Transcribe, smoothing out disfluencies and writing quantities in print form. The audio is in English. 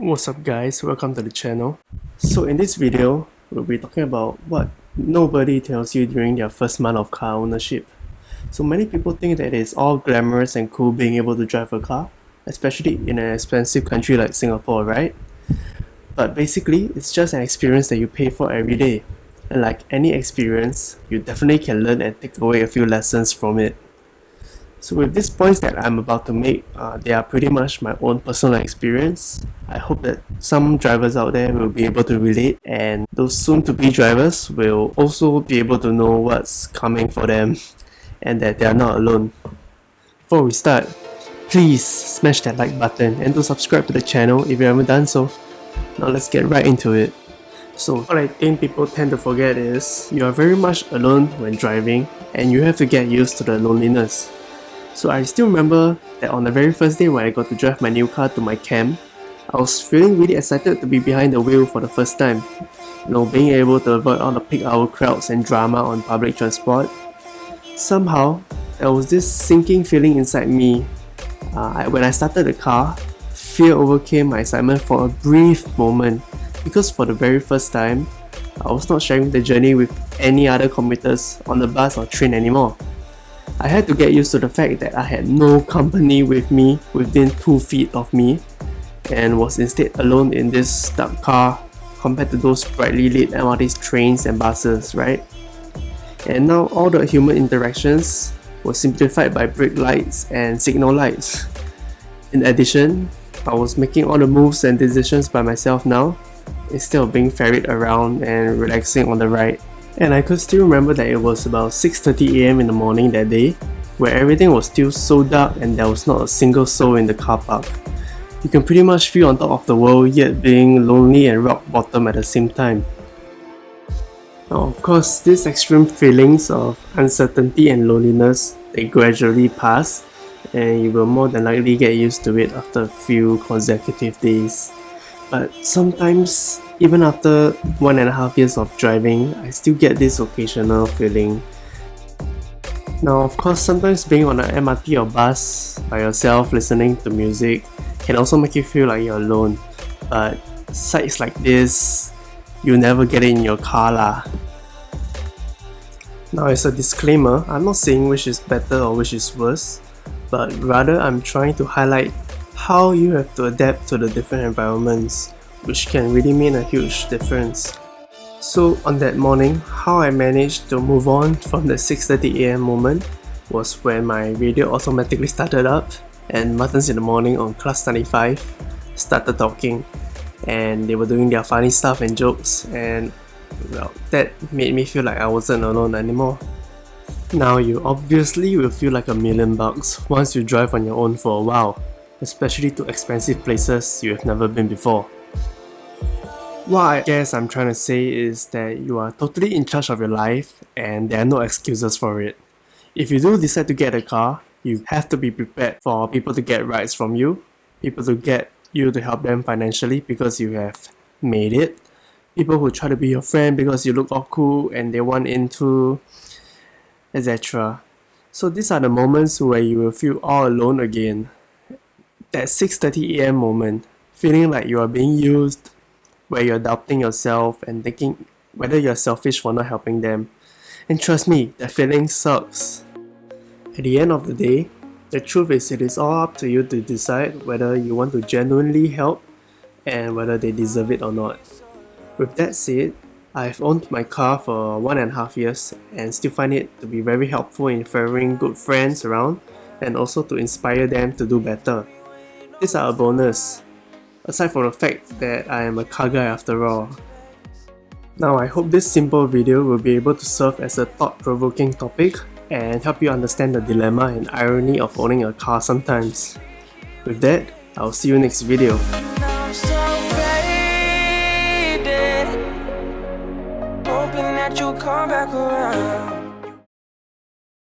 What's up guys, welcome to the channel. So in this video, we'll be talking about what nobody tells you during their first month of car ownership. So many people think that it's all glamorous and cool being able to drive a car, especially in an expensive country like Singapore, right? But basically, it's just an experience that you pay for every day. And like any experience, you definitely can learn and take away a few lessons from it. So with these points that I'm about to make, they are pretty much my own personal experience. I hope that some drivers out there will be able to relate, and those soon-to-be drivers will also be able to know what's coming for them and that they are not alone. Before we start, please smash that like button and do subscribe to the channel if you haven't done so. Now let's get right into it. So what I think people tend to forget is you are very much alone when driving, and you have to get used to the loneliness. So I still remember that on the very first day when I got to drive my new car to my camp, I was feeling really excited to be behind the wheel for the first time. Being able to avoid all the peak hour crowds and drama on public transport. Somehow, there was this sinking feeling inside me. When I started the car, fear overcame my excitement for a brief moment, because for the very first time, I was not sharing the journey with any other commuters on the bus or train anymore. I had to get used to the fact that I had no company with me within 2 feet of me, and was instead alone in this dark car compared to those brightly lit MRT trains and buses, right? And now all the human interactions were simplified by brake lights and signal lights. In addition, I was making all the moves and decisions by myself now, instead of being ferried around and relaxing on the ride. And I could still remember that it was about 6:30 AM in the morning that day, where everything was still so dark and there was not a single soul in the car park. You can pretty much feel on top of the world, yet being lonely and rock bottom at the same time. Now of course, these extreme feelings of uncertainty and loneliness, they gradually pass, and you will more than likely get used to it after a few consecutive days. But sometimes, even after 1.5 years of driving, I still get this occasional feeling. Now of course, sometimes being on an MRT or bus by yourself listening to music can also make you feel like you're alone. But sights like this, you never get it in your car lah. Now as a disclaimer, I'm not saying which is better or which is worse, but rather I'm trying to highlight how you have to adapt to the different environments, which can really make a huge difference. So on that morning, how I managed to move on from the 6:30 AM moment was when my radio automatically started up and Muttons in the Morning on Class 95 started talking, and they were doing their funny stuff and jokes, and well, that made me feel like I wasn't alone anymore. Now you obviously will feel like $1,000,000 once you drive on your own for a while, especially to expensive places you have never been before. What I guess I'm trying to say is that you are totally in charge of your life, and there are no excuses for it. If you do decide to get a car, you have to be prepared for people to get rides from you, people to get you to help them financially because you have made it, people who try to be your friend because you look all cool and they want into, etc. So these are the moments where you will feel all alone again. That 6:30 AM moment, feeling like you are being used, where you're doubting yourself and thinking whether you're selfish for not helping them. And trust me, that feeling sucks. At the end of the day, the truth is it is all up to you to decide whether you want to genuinely help and whether they deserve it or not. With that said, I've owned my car for 1.5 years and still find it to be very helpful in favoring good friends around and also to inspire them to do better. These are a bonus, aside from the fact that I am a car guy after all. Now I hope this simple video will be able to serve as a thought-provoking topic and help you understand the dilemma and irony of owning a car sometimes. With that, I'll see you next video. I'm so faded, hoping that you'll come back around.